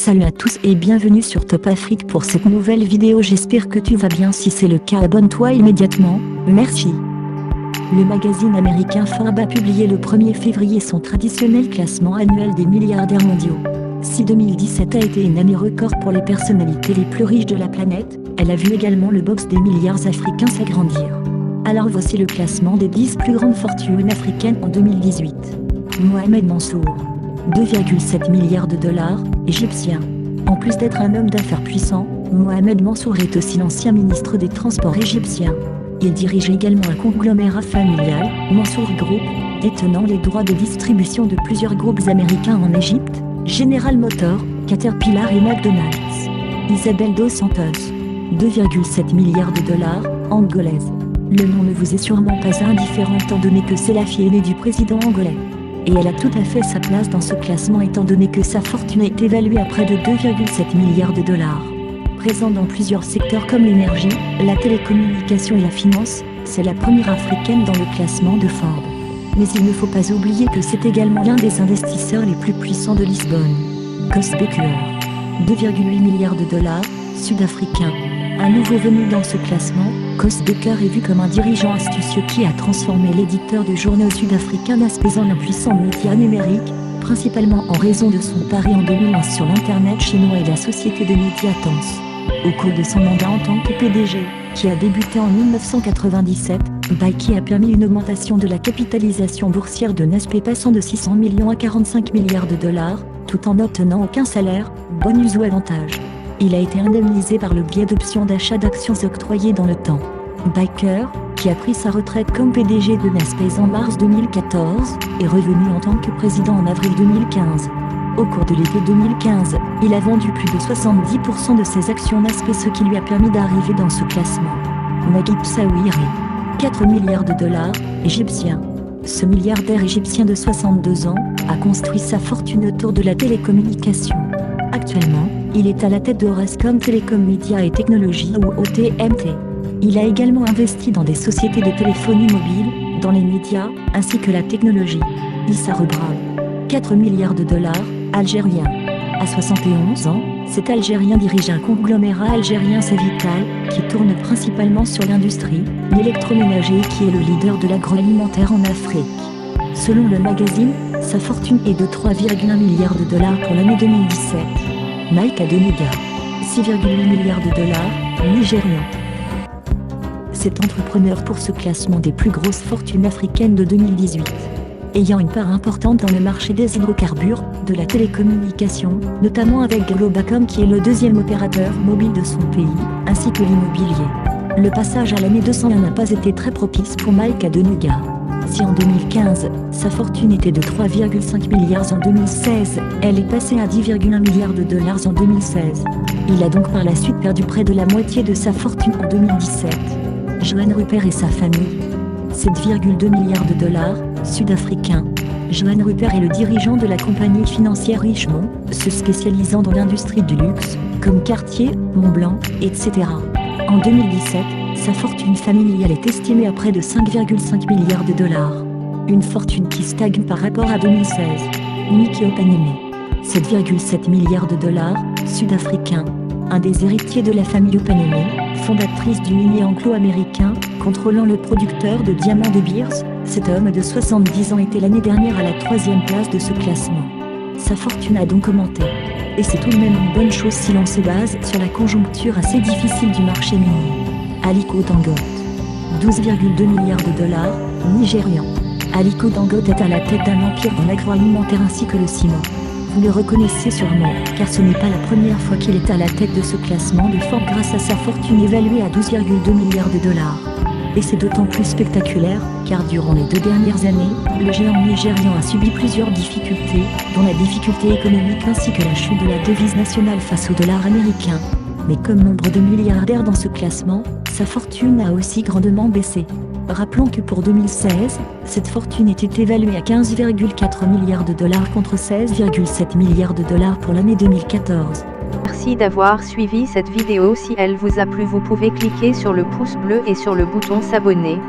Salut à tous et bienvenue sur Top Afrique pour cette nouvelle vidéo. J'espère que tu vas bien. Si c'est le cas, abonne-toi immédiatement, merci. Le magazine américain Forbes a publié le 1er février son traditionnel classement annuel des milliardaires mondiaux. Si 2017 a été une année record pour les personnalités les plus riches de la planète, elle a vu également le box des milliards africains s'agrandir. Alors voici le classement des 10 plus grandes fortunes africaines en 2018. Mohamed Mansour, 2,7 milliards de dollars, égyptien. En plus d'être un homme d'affaires puissant, Mohamed Mansour est aussi l'ancien ministre des Transports égyptien. Il dirige également un conglomérat familial, Mansour Group, détenant les droits de distribution de plusieurs groupes américains en Égypte, General Motors, Caterpillar et McDonald's. Isabel dos Santos, 2,7 milliards de dollars, angolaise. Le nom ne vous est sûrement pas indifférent étant donné que c'est la fille aînée du président angolais. Et elle a tout à fait sa place dans ce classement étant donné que sa fortune est évaluée à près de 2,7 milliards de dollars. Présente dans plusieurs secteurs comme l'énergie, la télécommunication et la finance, c'est la première africaine dans le classement de Forbes. Mais il ne faut pas oublier que c'est également l'un des investisseurs les plus puissants de Lisbonne. Koos Bakker, 2,8 milliards de dollars, sud-africain. Un nouveau venu dans ce classement, Koos Bakker est vu comme un dirigeant astucieux qui a transformé l'éditeur de journaux sud-africain Naspers en un puissant média numérique, principalement en raison de son pari en 2001 sur l'internet chinois et la société de médias Tans. Au cours de son mandat en tant que PDG, qui a débuté en 1997, Bakker a permis une augmentation de la capitalisation boursière de Naspers passant de 600 millions à 45 milliards de dollars, tout en n'obtenant aucun salaire, bonus ou avantage. Il a été indemnisé par le biais d'options d'achat d'actions octroyées dans le temps. Bakker, qui a pris sa retraite comme PDG de Naspers en mars 2014, est revenu en tant que président en avril 2015. Au cours de l'été 2015, il a vendu plus de 70% de ses actions Naspers, ce qui lui a permis d'arriver dans ce classement. Naguib Sawiris, 4 milliards de dollars, égyptien. Ce milliardaire égyptien de 62 ans a construit sa fortune autour de la télécommunication. Actuellement, il est à la tête d'Orascom Telecom Média et Technologies ou OTMT. Il a également investi dans des sociétés de téléphonie mobile, dans les médias, ainsi que la technologie. Issa Rebrab, 4 milliards de dollars, algérien. À 71 ans, cet Algérien dirige un conglomérat algérien Savital, qui tourne principalement sur l'industrie, l'électroménager et qui est le leader de l'agroalimentaire en Afrique. Selon le magazine, sa fortune est de 3,1 milliards de dollars pour l'année 2017. Mike Adenuga, 6,8 milliards de dollars, nigérian. C'est entrepreneur pour ce classement des plus grosses fortunes africaines de 2018. Ayant une part importante dans le marché des hydrocarbures, de la télécommunication, notamment avec Globacom qui est le deuxième opérateur mobile de son pays, ainsi que l'immobilier. Le passage à l'année 201 n'a pas été très propice pour Mike Adenuga. Si en 2015, sa fortune était de 3,5 milliards en 2016, elle est passée à 10,1 milliards de dollars en 2016. Il a donc par la suite perdu près de la moitié de sa fortune en 2017. Johan Rupert et sa famille. 7,2 milliards de dollars, sud-africain. Johan Rupert est le dirigeant de la compagnie financière Richemont, se spécialisant dans l'industrie du luxe, comme Cartier, Montblanc, etc. En 2017, sa fortune familiale est estimée à près de 5,5 milliards de dollars. Une fortune qui stagne par rapport à 2016. Niki Opaneme, 7,7 milliards de dollars, sud-africain. Un des héritiers de la famille Opaneme, fondatrice du mini anglo-américain, contrôlant le producteur de diamants de Beers, cet homme de 70 ans était l'année dernière à la 3e place de ce classement. Sa fortune a donc augmenté. Et c'est tout de même une bonne chose si l'on se base sur la conjoncture assez difficile du marché minier. Aliko Dangote, 12,2 milliards de dollars, nigérian. Aliko Dangote est à la tête d'un empire dans l'agroalimentaire ainsi que le ciment. Vous le reconnaissez sûrement, car ce n'est pas la première fois qu'il est à la tête de ce classement de Forbes grâce à sa fortune évaluée à 12,2 milliards de dollars. Et c'est d'autant plus spectaculaire, car durant les 2 dernières années, le géant nigérian a subi plusieurs difficultés, dont la difficulté économique ainsi que la chute de la devise nationale face au dollar américain. Mais comme nombre de milliardaires dans ce classement, sa fortune a aussi grandement baissé. Rappelons que pour 2016, cette fortune était évaluée à 15,4 milliards de dollars contre 16,7 milliards de dollars pour l'année 2014. Merci d'avoir suivi cette vidéo. Si elle vous a plu, vous pouvez cliquer sur le pouce bleu et sur le bouton s'abonner.